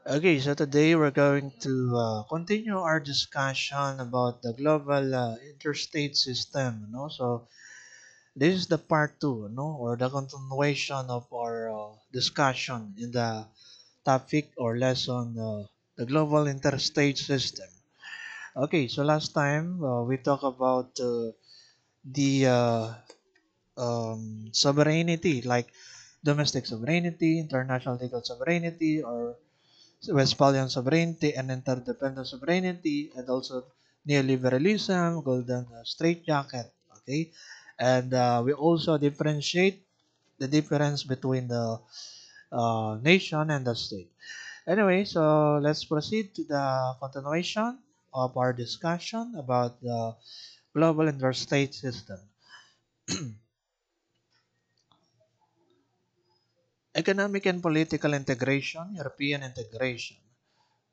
Okay, so today we're going to continue our discussion about the global interstate system. So this is the part two, or the continuation of our discussion in the topic or lesson, the global interstate system. Okay, so last time we talked about the sovereignty, like domestic sovereignty, international legal sovereignty, or Westphalian sovereignty and interdependent sovereignty, and also neoliberalism, golden straitjacket. Okay, and we also differentiate the difference between the nation and the state. Anyway, so let's proceed to the continuation of our discussion about the global interstate system. Economic and political integration, European integration.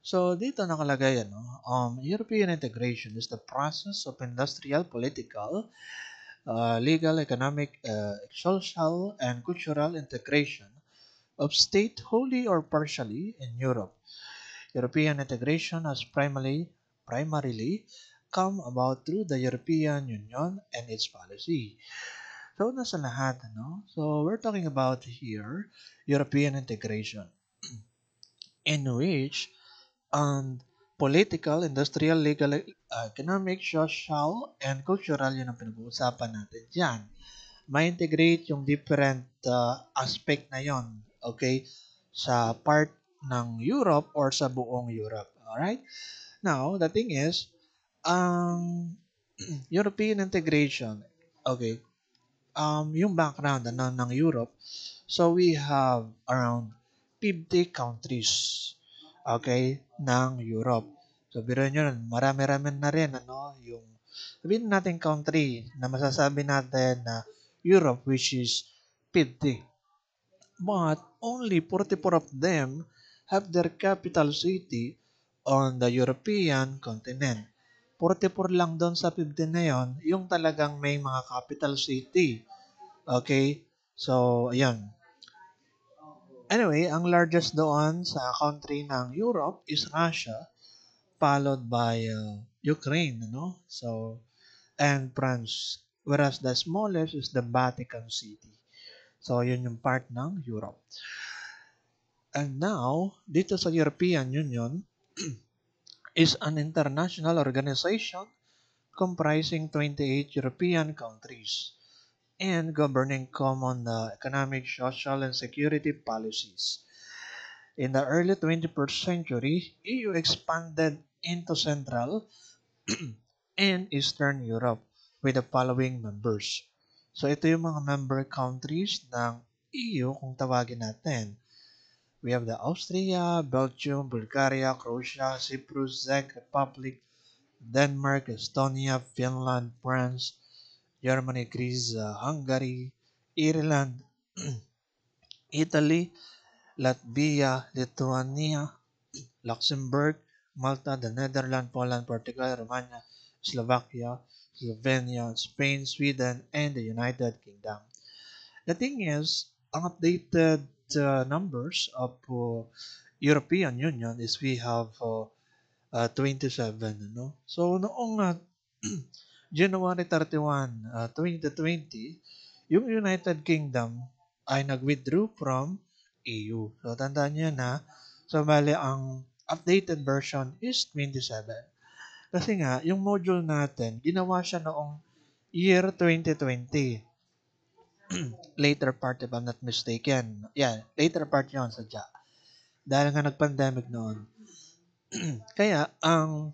So dito nakalagay European integration is the process of industrial, political, legal, economic, social, and cultural integration of state wholly or partially in Europe. European integration has primarily come about through the European Union and its policy. So una sa lahat, So we're talking about here European integration in which and political, industrial, legal, economic, social, and cultural, yun ang pinag-uusapan natin dyan. Ma-integrate yung different aspect na yon, okay, sa part ng Europe or sa buong Europe. Alright? Now, the thing is, ang European integration, okay, yung background ng Europe, so we have around 50 countries, okay, ng Europe. So, biro nyo, marami-rami na rin, yung, sabihin natin country na masasabi natin na Europe, which is 50. But only 44 of them have their capital city on the European continent. 44 lang doon sa 50 na yon, yung talagang may mga capital city. Okay? So, ayan. Anyway, ang largest doon sa country ng Europe is Russia, followed by Ukraine, So, and France. Whereas the smallest is the Vatican City. So, yun yung part ng Europe. And now, dito sa European Union is an international organization comprising 28 European countries and governing common economic, social, and security policies. In the early 21st century, EU expanded into Central and Eastern Europe with the following members. So ito yung mga member countries ng EU kung tawagin natin. We have the Austria, Belgium, Bulgaria, Croatia, Cyprus, Czech Republic, Denmark, Estonia, Finland, France, Germany, Greece, Hungary, Ireland, Italy, Latvia, Lithuania, Luxembourg, Malta, the Netherlands, Poland, Portugal, Romania, Slovakia, Slovenia, Spain, Sweden, and the United Kingdom. The thing is, ang updated numbers of European Union is we have 27, So noong January 31, 2020, yung United Kingdom ay nag-withdraw from EU. So tandaan niyo na, so bali ang updated version is 27. Kasi nga, yung module natin, ginawa siya noong year 2020. Later part, if I'm not mistaken. Yeah, later part yon sadya. Dahil nga nag-pandemic noon. Kaya, ang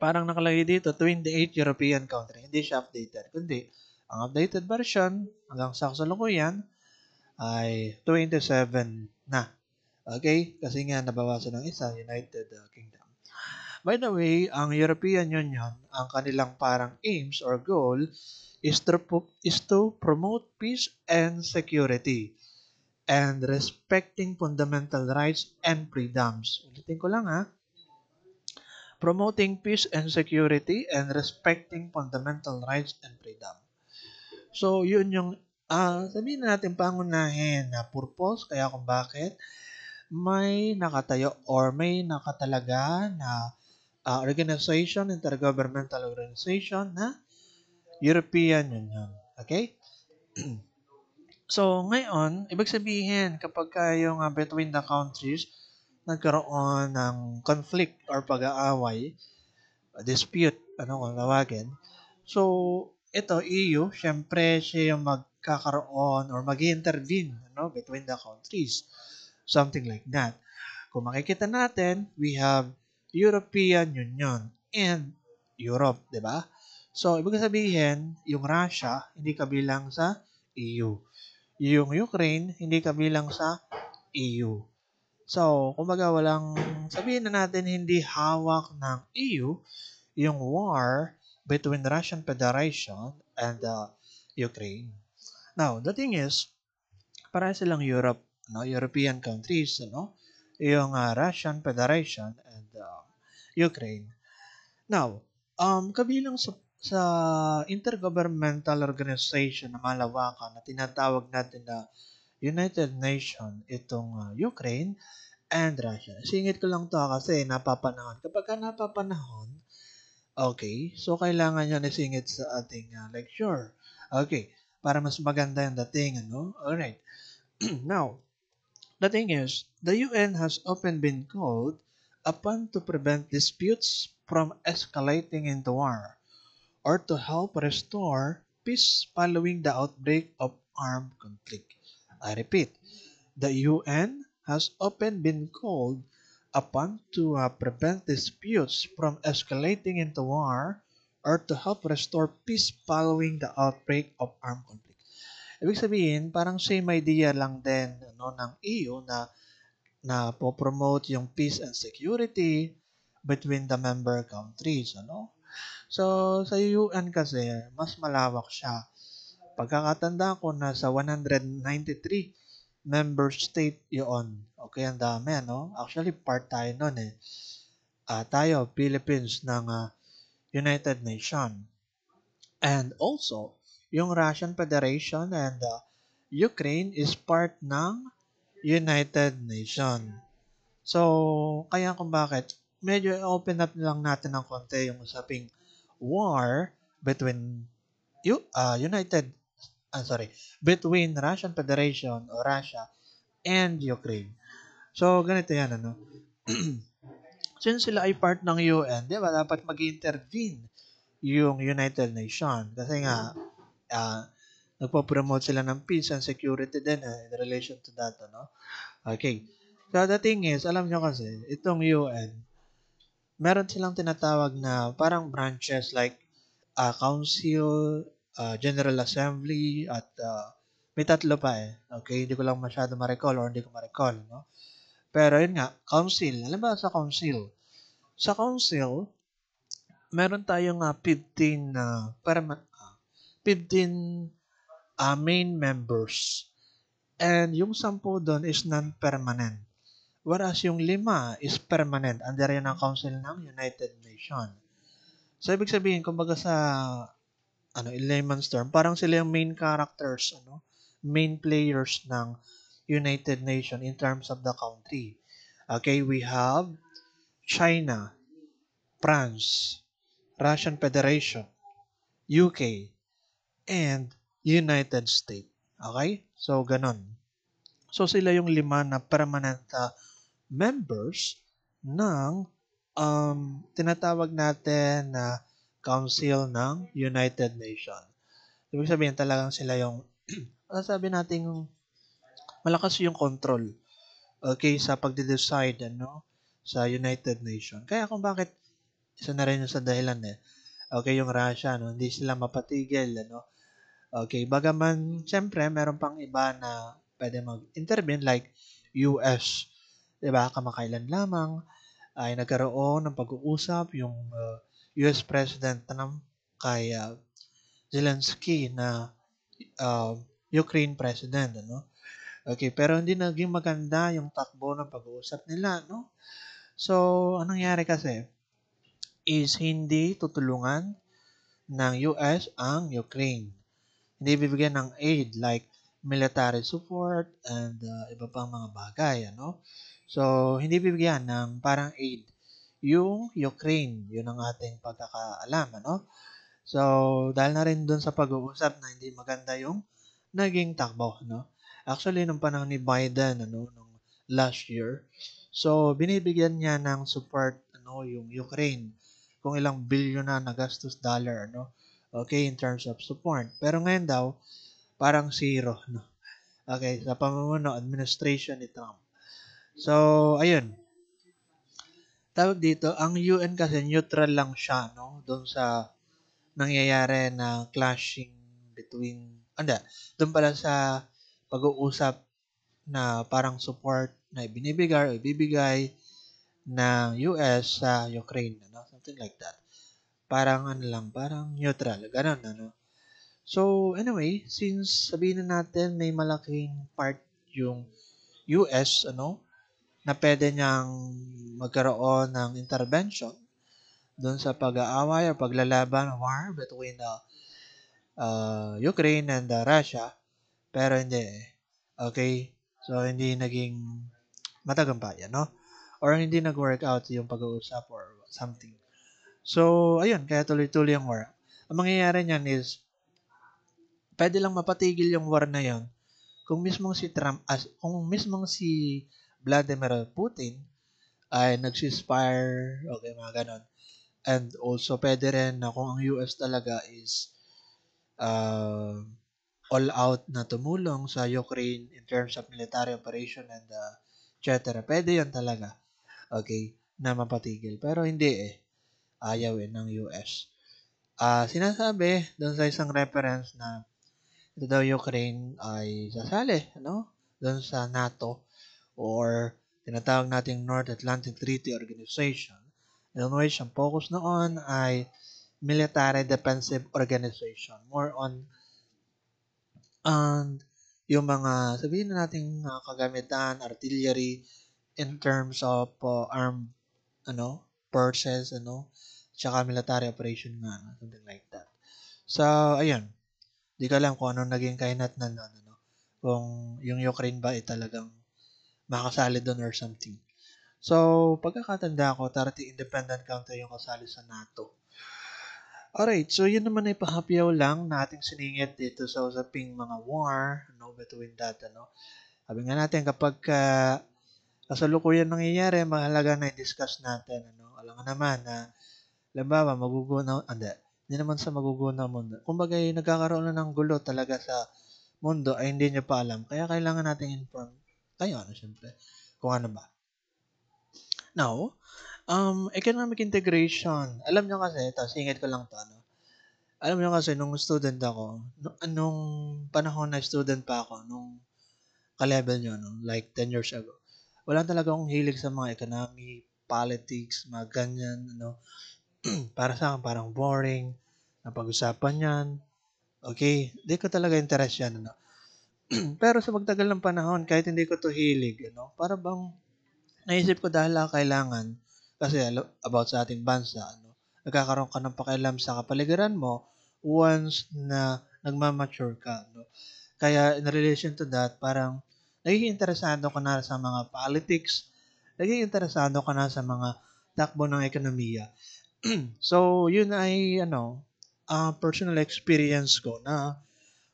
parang nakalagay dito, 28 European country. Hindi siya updated. Kundi, ang updated version, hanggang sa kasalukuyan, ay 27 na. Okay? Kasi nga, nabawasan ng isa, United Kingdom. By the way, ang European Union, ang kanilang parang aims or goal is to promote peace and security and respecting fundamental rights and freedoms. Ulitin ko lang ha. Promoting peace and security and respecting fundamental rights and freedom. So, yun yung sabihin natin pangunahin na purpose, kaya kung bakit may nakatayo or may nakatalaga na organization, intergovernmental organization na European Union. Okay? So, ngayon, ibig sabihin, kapag yung between the countries, nagkaroon ng conflict or pag-aaway, dispute, ano kung tawagin. So, ito, EU, syempre siya yung magkakaroon or mag-intervene between the countries. Something like that. Kung makikita natin, we have European Union and Europe, di ba? So, ibig sabihin, yung Russia, hindi kabilang sa EU. Yung Ukraine, hindi kabilang sa EU. So, kumbaga sabihin na natin hindi hawak ng EU yung war between the Russian Federation and Ukraine. Now, the thing is, para silang European countries, yung Russian Federation and Ukraine. Now, kabilang sa intergovernmental organization na malawakan na tinatawag natin na United Nations itong Ukraine and Russia. Singit ko lang to kasi napapanahon. Kapag napapanahon, okay, so kailangan yan isingit sa ating lecture. Okay, para mas maganda yung dating, Alright. Now, the thing is, the UN has often been called upon to prevent disputes from escalating into war or to help restore peace following the outbreak of armed conflict. I repeat, the UN has often been called upon to prevent disputes from escalating into war or to help restore peace following the outbreak of armed conflict. Ibig sabihin, parang same idea lang din ng EU na po-promote yung peace and security between the member countries. So, sa UN kasi, mas malawak siya. Pagkakatanda ko, nasa 193 member state yun. Okay, ang dami, Actually, part tayo nun eh. Tayo, Philippines, ng United Nations. And also, yung Russian Federation and Ukraine is part ng United Nations. So, kaya kung bakit, medyo open up lang natin ng konti yung usaping war between between Russian Federation o Russia and Ukraine. So, ganito yan, Since sila ay part ng UN, di ba, dapat mag-intervene yung United Nations. Kasi nga, nagpo-promote sila ng peace and security din in relation to that, Okay. So, the thing is, alam nyo kasi, itong UN, meron silang tinatawag na parang branches like Council, General Assembly, at may tatlo pa eh. Okay, hindi ko lang masyado ma-recall or hindi ko ma-recall, Pero yun nga, Council. Alam ba sa Council? Sa Council, meron tayong 15 main members. And yung 10 doon is non-permanent. Whereas yung 5 is permanent. Under yan ang Council ng United Nations. So, ibig sabihin, kumbaga sa in layman's term, parang sila yung main characters, main players ng United Nations in terms of the country. Okay, we have China, France, Russian Federation, UK, and United States. Okay? So, ganon. So, sila yung 5 na permanent members ng tinatawag natin na Council ng United Nations. Ibig sabihin talagang sila yung sabi natin malakas yung control sa pagde-decide sa United Nations. Kaya kung bakit isa na rin yung sa dahilan yung Russia hindi sila mapatigil Okay, bagaman siyempre meron pang iba na pwede mag-intervene like US. 'Di ba? Kamakailan lamang ay nagkaroon ng pag-uusap yung US President kay Zelensky na Ukraine President, Okay, pero hindi naging maganda yung takbo ng pag-uusap nila, So, anong nangyari kasi is hindi tutulungan ng US ang Ukraine. Hindi bibigyan ng aid like military support and iba pang mga bagay, So, hindi bibigyan ng parang aid yung Ukraine. Yun ang ating pagkakaalam, ano? So, dahil na rin dun sa pag-uusap na hindi maganda yung naging takbo, no? Actually, nung panahon ni Biden, ano, nung last year, so, binibigyan niya ng support, ano, yung Ukraine, kung ilang bilyon na nagastos dollar, ano, okay, in terms of support. Pero ngayon daw, parang zero, no? Okay, sa pamumuno, administration ni Trump. So, ayun, tawag dito, ang UN kasi neutral lang siya, no? Doon sa nangyayari na clashing between, anda, doon pala sa pag-uusap na parang support na ibinibigay o ibibigay ng US sa Ukraine, ano? Something like that. Parang ano lang, parang neutral, ganun, ano? So, anyway, since sabihin na natin may malaking part yung US, ano, na pwede niyang magkaroon ng intervention doon sa pag-aaway o paglalaban war between Ukraine and Russia, pero hindi eh. Okay? So, hindi naging matagumpayan, no? Or hindi nag-work out yung pag-uusap or something. So, ayun, kaya tuloy-tuloy ang war. Ang mangyayari niyan is, pwede lang mapatigil yung war na yon kung mismong si Trump, kung mismong si Vladimir Putin ay nag-ceasefire, okay, mga ganon. And also, pwede rin na kung ang US talaga is uh, all out na tumulong sa Ukraine in terms of military operation and etc. Pwede yun talaga. Okay? Na mapatigil. Pero hindi eh. Ayaw eh ng US. Sinasabi doon sa isang reference na ito daw Ukraine ay sasali, ano? Doon sa NATO or tinatawag nating North Atlantic Treaty Organization. In which ang focus noon ay military defensive organization. More on and yung mga sabihin na nating kagamitan, artillery in terms of armed ano, forces, ano, tsaka military operation nga, no? Something like that. So, ayun. Di ko alam kung ano naging kainat na nun, ano, kung yung Ukraine ba ay talagang makasali doon or something. So, pagkakatanda ko, 30 independent country yung kasali sa NATO. Alright, so yun naman ay pahapyaw lang na ating siningit dito sa usaping mga war, no, between that, ano. Sabi nga natin, kapag kasalukuyan nangyayari, mahalaga na i-discuss natin, ano. Alam nga naman na, halimbawa, magugunaw, hindi naman sa magugunaw mundo. Kumbaga, nagkakaroon na ng gulo talaga sa mundo ay hindi nyo pa alam. Kaya kailangan natin inform kayo, ano, syempre, kung ano ba. Now, economic integration. Alam nyo kasi, ito, singit ko lang to, ano. Alam nyo kasi, nung student ako, nung panahon na student pa ako, nung ka-level nyo, no, like 10 years ago, wala talaga akong hilig sa mga economy, politics, mga ganyan, ano. Para sa akin, parang boring, na pag-usapan yan. Okay, di ko talaga interest yan, ano. Pero sa pagtagal ng panahon, kahit hindi ko to hilig, ano, para bang naisip ko dahil kailangan, kasi about sa ating bansa, ano, nagkakaroon ka ng pakialam sa kapaligiran mo once na nagmamature ka. No? Kaya in relation to that, parang nagiging interesado ka na sa mga politics, nagiging interesado ka na sa mga takbo ng ekonomiya. So, yun ay, ano, personal experience ko na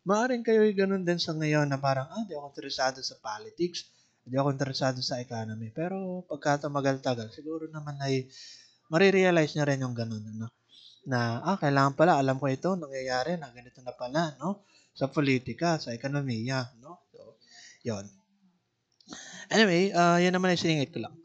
maaaring kayo'y ganun din sa ngayon na parang, di ako interesado sa politics, di ako interesado sa economy. Pero pagka tumagal-tagal, siguro naman ay marirealize nyo rin yung ganun, ano? Na, kailangan pala, alam ko ito, nangyayari na ganito na pala, no? Sa politika, sa ekonomiya, no? So, yun. Anyway, yan naman ay siningit ko lang.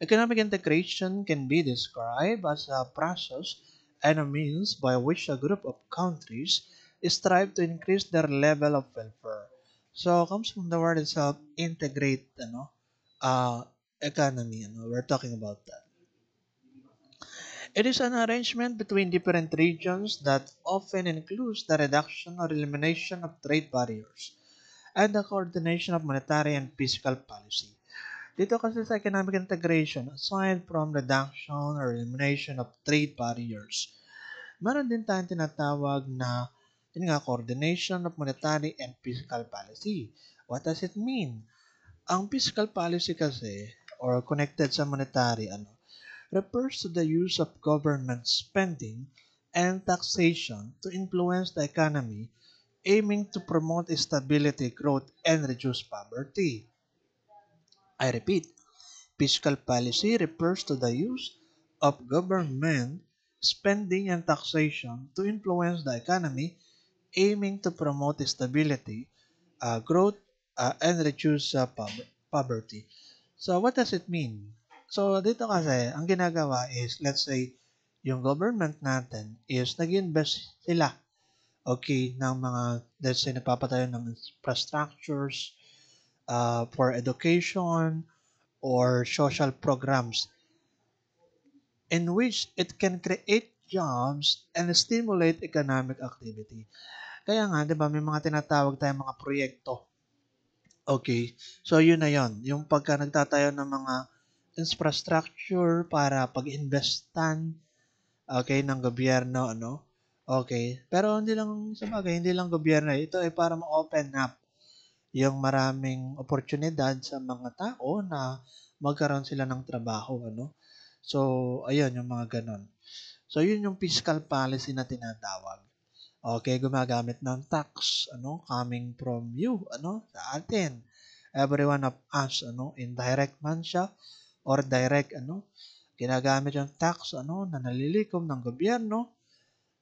Economic integration can be described as a process and a means by which a group of countries strive to increase their level of welfare. So, comes from the word itself, integrate, economy. We're talking about that. It is an arrangement between different regions that often includes the reduction or elimination of trade barriers and the coordination of monetary and fiscal policy. Dito kasi sa economic integration, aside from reduction or elimination of trade barriers, meron din tayong tinatawag na yun nga, coordination of monetary and fiscal policy. What does it mean? Ang fiscal policy kasi, or connected sa monetary, refers to the use of government spending and taxation to influence the economy, aiming to promote stability, growth, and reduce poverty. I repeat, fiscal policy refers to the use of government spending and taxation to influence the economy, aiming to promote stability, growth, and reduce poverty. So, what does it mean? So, dito kasi, ang ginagawa is, let's say, yung government natin is nag-invest sila, okay, ng mga, let's say, nagpapatayo ng infrastructures for education or social programs in which it can create jobs and stimulate economic activity. Kaya nga, di ba, may mga tinatawag tayong mga proyekto. Okay, so yun na yun. Yung pagka nagtatayo ng mga infrastructure para pag-investan, okay, ng gobyerno, Okay, pero hindi lang, sa bagay, hindi lang gobyerno. Ito ay para ma-open up yung maraming oportunidad sa mga tao na magkaroon sila ng trabaho, So, ayun, yung mga ganon. So, yun yung fiscal policy na tinatawag. Okay, gumagamit ng tax, coming from you, sa atin. Every one of us, indirect man siya or direct, ginagamit yung tax, na nalilikom ng gobyerno,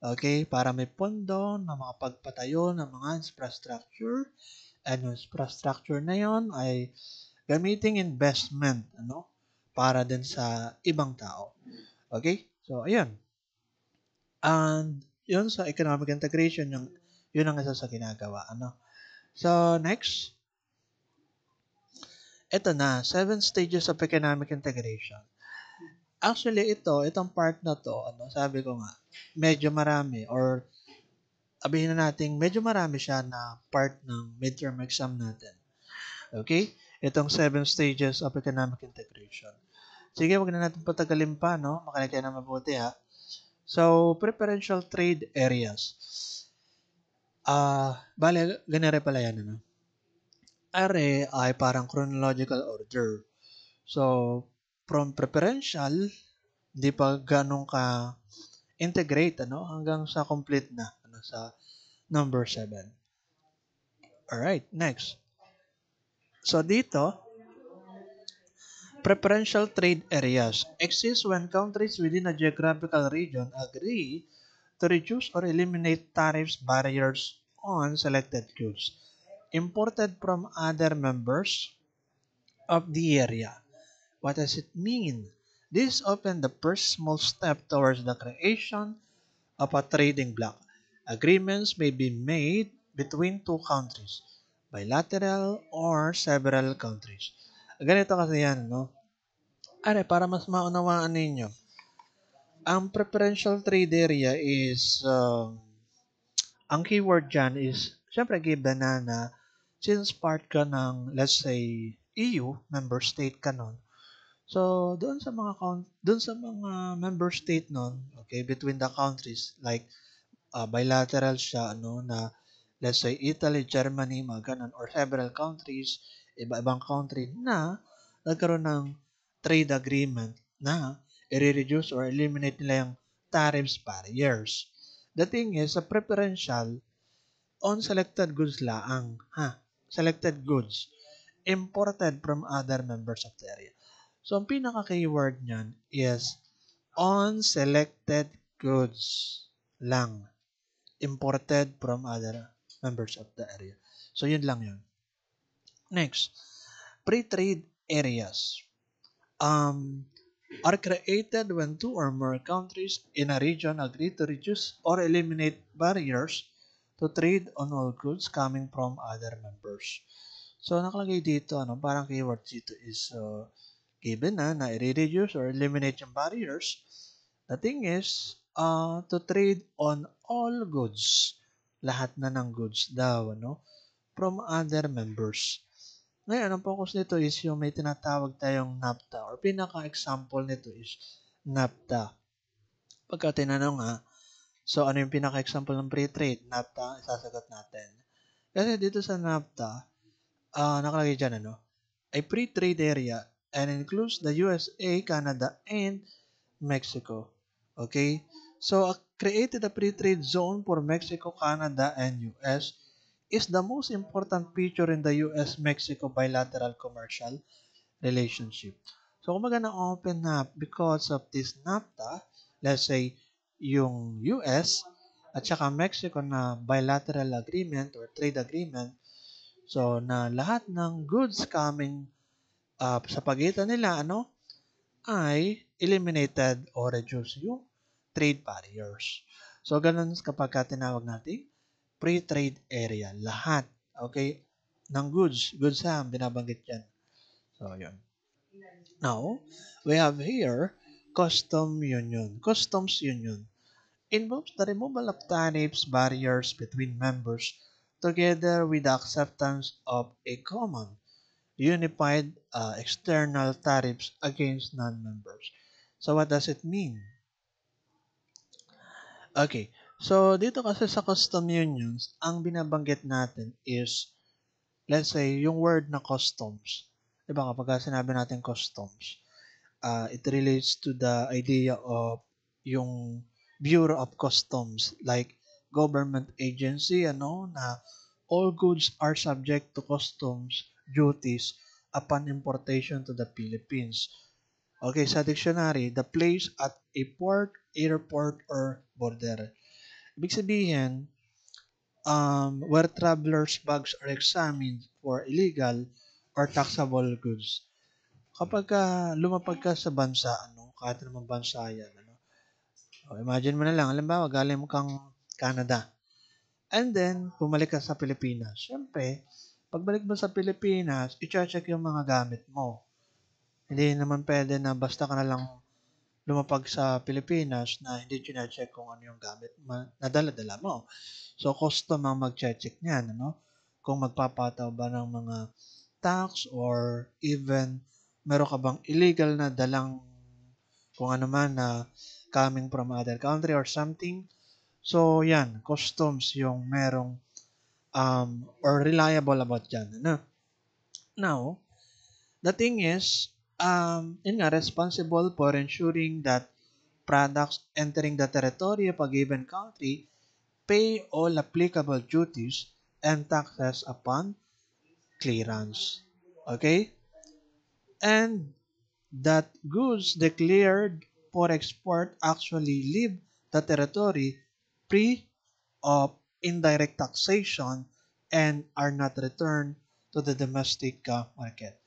okay, para may pondo na mga pagpatayo ng mga infrastructure, and yung infrastructure na yon ay gamiting investment, para din sa ibang tao. Okay? So, ayun. And yun sa economic integration, yun ang isa sa ginagawa. So, next. Ito na, 7 stages of economic integration. Actually, itong part na to, sabi ko nga, medyo marami or sabihin na natin, medyo marami siya na part ng midterm exam natin. Okay? Itong 7 stages of economic integration. Sige, wag na natin patagalin pa, Makinig kayo na mabuti, ha? So, preferential trade areas. Bale, ganere pala yan, Are ay parang chronological order. So, from preferential, di pa ganun ka integrate, hanggang sa complete na, sa number 7. Alright, next. So, dito, preferential trade areas exist when countries within a geographical region agree to reduce or eliminate tariffs barriers on selected goods imported from other members of the area. What does it mean? This is often the first small step towards the creation of a trading bloc. Agreements may be made between two countries, bilateral or several countries. Ganito kasi yan, para mas maunawaan ninyo. Ang preferential trade area is, ang keyword dyan is, syempre given na since part ka ng, let's say, EU, member state ka nun, so, doon sa mga member state nun, okay, between the countries, like, bilateral siya, na, let's say, Italy, Germany, mga ganun, or several countries, iba-ibang country na nagkaroon ng trade agreement na i-reduce or eliminate nila yung tariffs barriers. The thing is, sa preferential, on selected goods laang, selected goods imported from other members of the area. So, ang pinaka-keyword niyan is on selected goods lang imported from other members of the area. So, yun lang yun. Next, pre-trade areas are created when two or more countries in a region agree to reduce or eliminate barriers to trade on all goods coming from other members. So, nakalagay dito, parang keyword dito is given na i-reduce or eliminate yung barriers. The thing is, to trade on all goods. Lahat na ng goods daw, from other members. Ngayon, ang focus nito is yung may tinatawag tayong NAFTA or pinaka-example nito is NAFTA. Pagka tinanong so ano yung pinaka-example ng free trade? NAFTA, isasagot natin. Kasi dito sa NAFTA, nakalagay dyan, a free trade area and includes the USA, Canada, and Mexico. Okay? So, created a free trade zone for Mexico, Canada, and US is the most important feature in the US-Mexico bilateral commercial relationship. So, kung na-open up because of this NAFTA, let's say, yung US at saka Mexico na bilateral agreement or trade agreement, so, na lahat ng goods coming sa pagitan nila, ay eliminated or reduced yung trade barriers. So, ganun kapag tinawag natin free trade area. Lahat, okay, ng goods ha, binabanggit yan. So, yun. Now, we have here customs union. Involves the removal of tariffs barriers between members together with the acceptance of a common unified external tariffs against non-members. So what does it mean? Okay. So dito kasi sa custom unions, ang binabanggit natin is, let's say, yung word na customs. Diba kapag sinabi natin customs, it relates to the idea of yung Bureau of Customs, like government agency, na all goods are subject to customs duties upon importation to the Philippines. Okay, sa dictionary, the place at a port, airport, or border. Ibig sabihin, where travelers' bags are examined for illegal or taxable goods. Kapag lumapag ka sa bansa, kahit naman bansa yan, imagine mo na lang, halimbawa, galing mo kang Canada, and then, bumalik ka sa Pilipinas. Siyempre, pagbalik mo sa Pilipinas, i-check yung mga gamit mo. Hindi naman pwede na basta ka na lang lumapag sa Pilipinas na hindi chine-check kung ano yung gamit na dala-dala mo. So, custom ang mag-check niyan, kung magpapataw ba ng mga tax or even meron ka bang illegal na dalang kung ano man na coming from other country or something. So, yan, customs yung merong or reliable about yan. Now, the thing is, yun nga, responsible for ensuring that products entering the territory of a given country pay all applicable duties and taxes upon clearance. Okay? And that goods declared for export actually leave the territory free of indirect taxation and are not returned to the domestic market.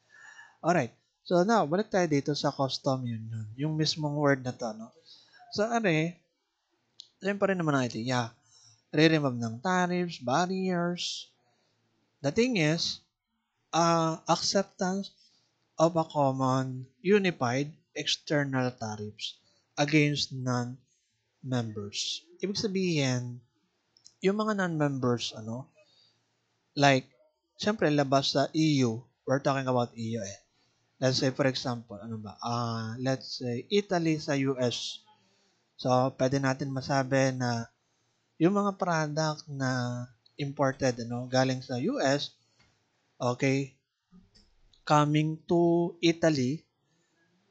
Alright. So now, balik tayo dito sa custom union. Yung mismong word na to, So, same pa rin naman ang idea. Re-remove ng tariffs, barriers. The thing is, acceptance of a common, unified, external tariffs against non-members. Ibig sabihin, yung mga non-members, like, syempre, labas sa EU, we're talking about EU eh. Let's say, for example, let's say, Italy sa US. So, pwede natin masabi na yung mga product na imported, galing sa US, okay, coming to Italy,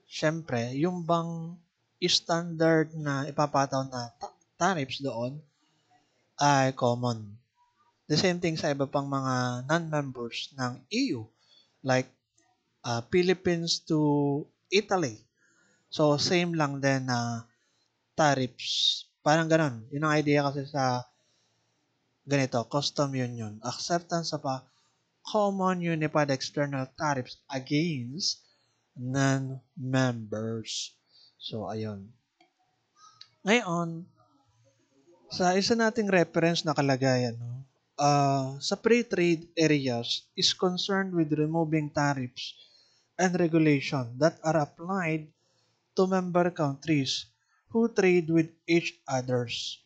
syempre, yung bang standard na ipapataw na tariffs doon ay common. The same thing sa iba pang mga non-members ng EU, like Philippines to Italy. So, same lang din na tariffs. Parang ganun. Yun ang idea kasi sa ganito, custom union. Acceptance of a common unified external tariffs against non-members. So, ayun. Ngayon, sa isa nating reference na kalagayan, sa free trade areas is concerned with removing tariffs and regulation that are applied to member countries who trade with each others.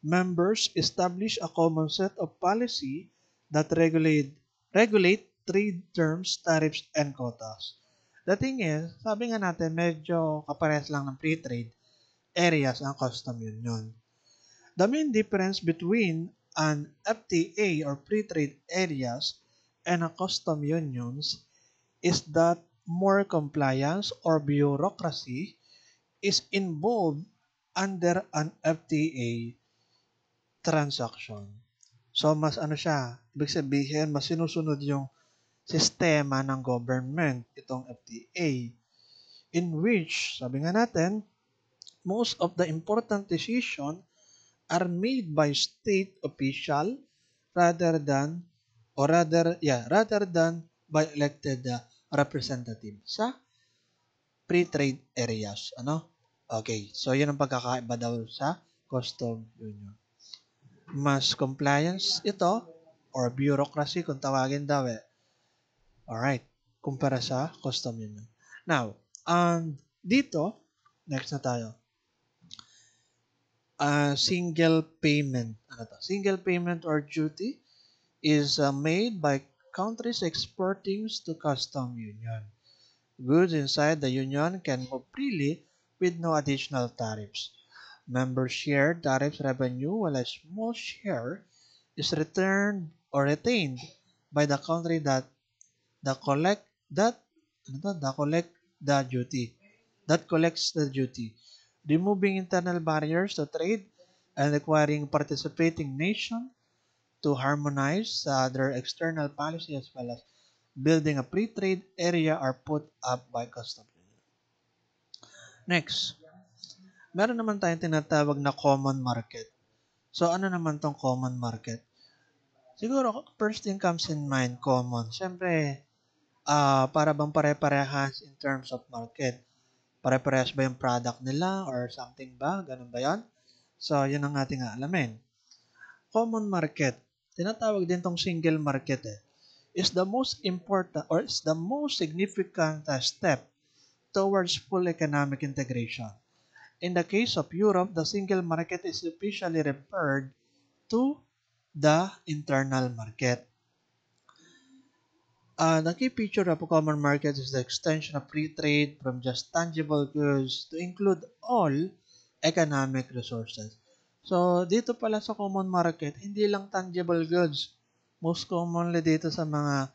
Members establish a common set of policy that regulate trade terms, tariffs, and quotas. The thing is, sabi nga natin, medyo kapares lang ng free trade areas ang custom union. The main difference between an FTA or free trade areas and a custom unions is that more compliance or bureaucracy is involved under an FTA transaction. So, mas ano siya, ibig sabihin, mas sinusunod yung sistema ng government, itong FTA, in which, sabi nga natin, most of the important decision are made by state official rather than rather than by elected representative sa free trade areas. Ano? Okay, so yun ang pagkakaiba daw sa custom union. Mas compliance ito or bureaucracy kung tawagin daw eh. Alright, kumpara sa custom union. Now, dito, next na tayo. Single payment. Ano to? Single payment or duty is made by countries exporting to custom union. Goods inside the union can move freely with no additional tariffs. Members share tariff revenue while a small share is returned or retained by the country that collect that ano to, that collect the duty that collects the duty, removing internal barriers to trade and requiring participating nation to harmonize their external policy as well as building a free trade area are put up by customs. Next, meron naman tayong tinatawag na common market. So, ano naman tong common market? Siguro, first thing comes in mind, common. Siyempre, para bang pare-parehas in terms of market? Pare-parehas ba yung product nila or something ba? Ganun ba yan? So, yun ang ating alamin. Common market. Tinatawag din tong single market is the most important or is the most significant step towards full economic integration. In the case of Europe, the single market is officially referred to the internal market. The key feature of a common market is the extension of free trade from just tangible goods to include all economic resources. So, dito pala sa common market, hindi lang tangible goods. Most commonly dito sa mga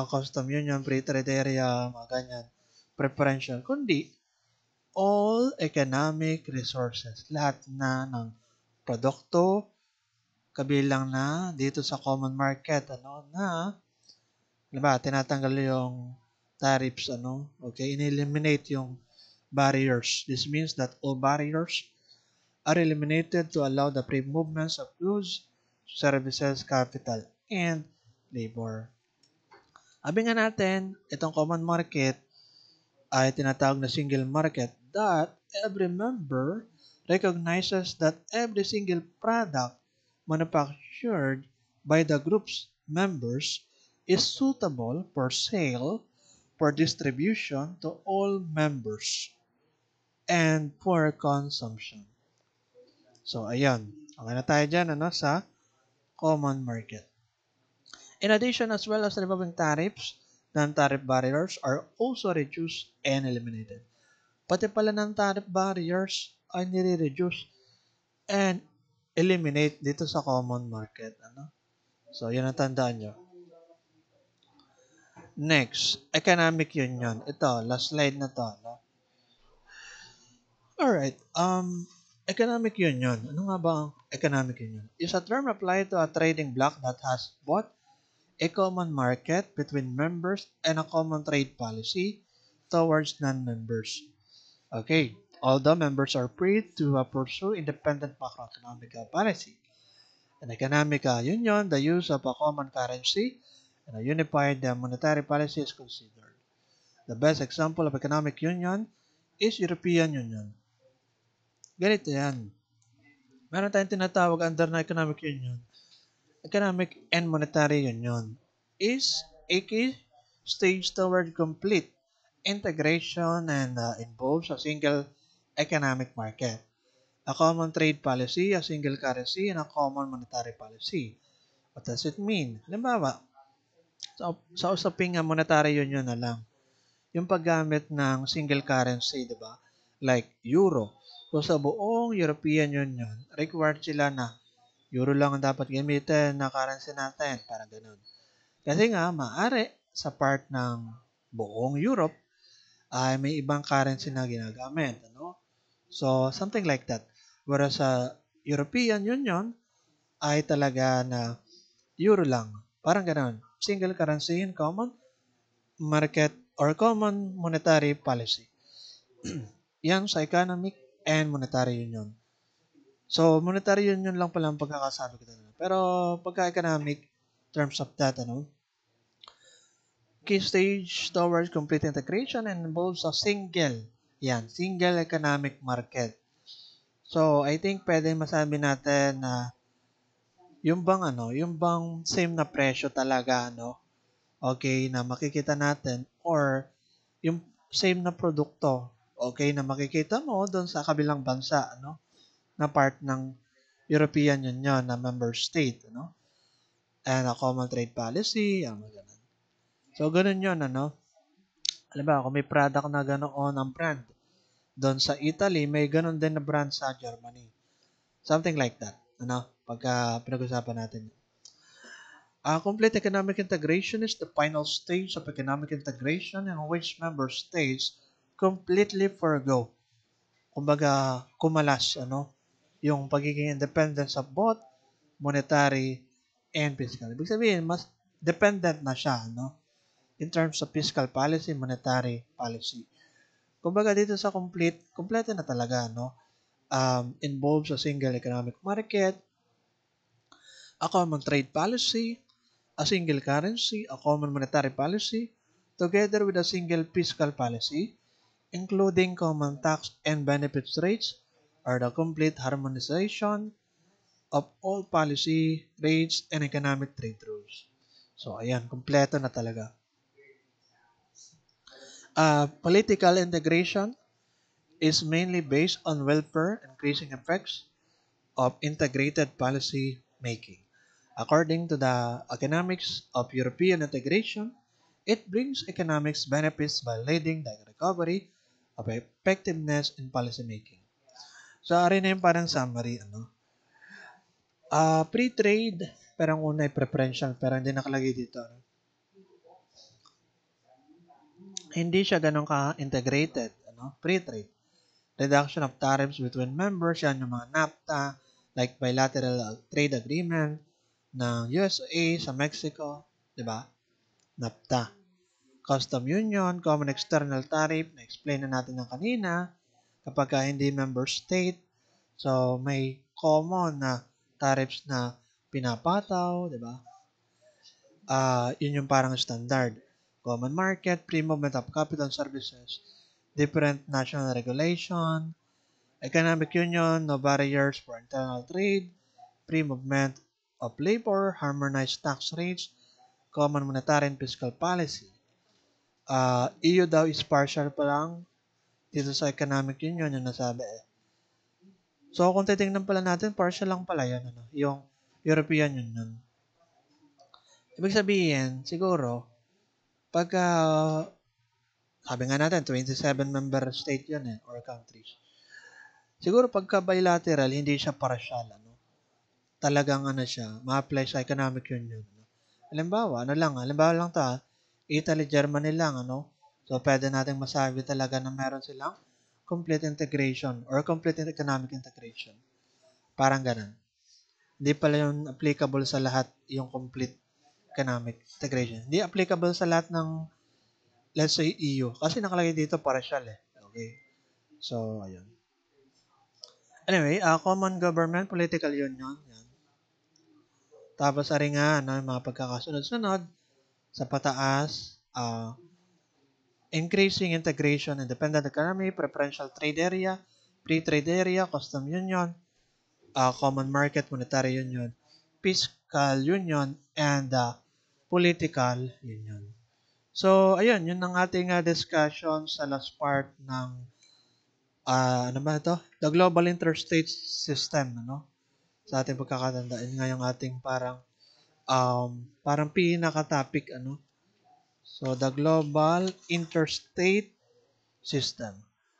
custom union, free trade area, mga ganyan, preferential, kundi all economic resources. Lahat na ng produkto, kabilang na dito sa common market, diba, tinatanggal yung tariffs, okay, in-eliminate yung barriers. This means that all barriers are eliminated to allow the free movements of goods, services, capital, and labor. Sabi nga natin, itong common market ay tinatawag na single market that every member recognizes that every single product manufactured by the group's members is suitable for sale, for distribution to all members, and for consumption. So, ayan. Okay na tayo dyan, sa common market. In addition, as well as removing tariffs, non-tariff barriers are also reduced and eliminated. Pati pala ng tariff barriers ay nire-reduce and eliminate dito sa common market. So, yun ang tandaan nyo. Next, economic union. Ito, last slide na to. Alright, economic union. Ano nga ba ang economic union? Is a term applied to a trading bloc that has both a common market between members and a common trade policy towards non-members. Okay, although members are free to pursue independent macroeconomic policy. In economic union, the use of a common currency and a unified monetary policy is considered. The best example of economic union is European Union. Ganito yan. Meron tayong tinatawag under na economic union. Economic and monetary union is a key stage toward complete integration and involves a single economic market, a common trade policy, a single currency, and a common monetary policy. What does it mean? Halimbawa, sa usaping monetary union na lang, yung paggamit ng single currency, di ba? Like euro. So sa buong European Union, required sila na euro lang ang dapat gamitin na currency natin, parang ganun. Kasi nga, maaari sa part ng buong Europe ay may ibang currency na ginagamit, ano? So, something like that. Whereas sa European Union ay talaga na euro lang. Parang ganoon. Single currency in common market or common monetary policy. Yan sa economic and monetary union. So, monetary union lang pala ang pagkakasabi ko doon. Pero pagka-economic terms of that, ano, key stage towards complete integration and involves a single economic market. So, I think pwede masabi natin na yung bang same na presyo talaga, ano, okay, na makikita natin or yung same na produkto, okay, na makikita mo doon sa kabilang bansa, ano, na part ng European Union na member state, ano, and a common trade policy, mga ganun. So, ganun yun, ano. Alam ba, kung may product na ganoon ang brand, doon sa Italy, may ganun din na brand sa Germany. Something like that, ano, pagka pinag-usapan natin. Complete economic integration is the final stage of economic integration in which member states completely forgo, kumbaga, kumalas, ano, yung pagiging independence of both monetary and fiscal. Ibig sabihin, mas dependent na siya, no? In terms of fiscal policy, monetary policy. Kumbaga dito sa complete na talaga, no? Involves a single economic market, a common trade policy, a single currency, a common monetary policy, together with a single fiscal policy, including common tax and benefits rates, or the complete harmonization of all policy rates and economic trade rules. So, ayan, kompleto na talaga. Political integration is mainly based on welfare increasing effects of integrated policy making. According to the economics of European integration, it brings economics benefits by leading the recovery of effectiveness in policy making. So, arin na yung parang summary, ano? Pre-trade, parang una ay preferential, pero hindi nakalagay dito. Ano? Hindi siya ganun ka-integrated, ano? Pre-trade. Reduction of tariffs between members, yan yung mga NAFTA, like bilateral trade agreement ng USA sa Mexico, di ba? NAFTA. Custom Union, Common External Tariff, na-explain na natin ng kanina, kapag hindi member state, so may common na tariffs na pinapataw, di ba? Yun yung parang standard. Common market, free movement of capital services, different national regulation, economic union, no barriers for internal trade, free movement of labor, harmonized tax rates, common monetary and fiscal policy. EU daw is partial pa lang dito sa economic union yung nasabi eh. So, kung titingnan pala natin, partial lang pala yan, ano, yung European Union. Ibig sabihin, siguro, pagka, sabi nga natin, 27 member state yun eh, or countries. Siguro pagka bilateral, hindi siya partial, ano. Talagang ano siya, ma-apply sa economic union. No? Halimbawa lang to Italy, Germany lang, ano. So, pwede nating masabi talaga na meron silang complete integration or complete economic integration. Parang ganun. Hindi pala yung applicable sa lahat yung complete economic integration. Hindi applicable sa lahat ng, let's say, EU. Kasi nakalagay dito partial eh. Okay. So, ayun. Anyway, common government, political union. Yan. Tapos, ari nga, ano, yung mga pagkakasunod-sunod sa pataas, increasing integration, independent economy, preferential trade area, free trade area, custom union, common market, monetary union, fiscal union, and political union. So, ayun, yun ang ating discussion sa last part ng, ano ba ito? The Global Interstate System, ano? Sa ating pagkakatanda, yun nga yung ating parang pinaka-topic, ano? So, the Global Interstate System.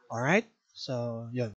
Alright? So, yun.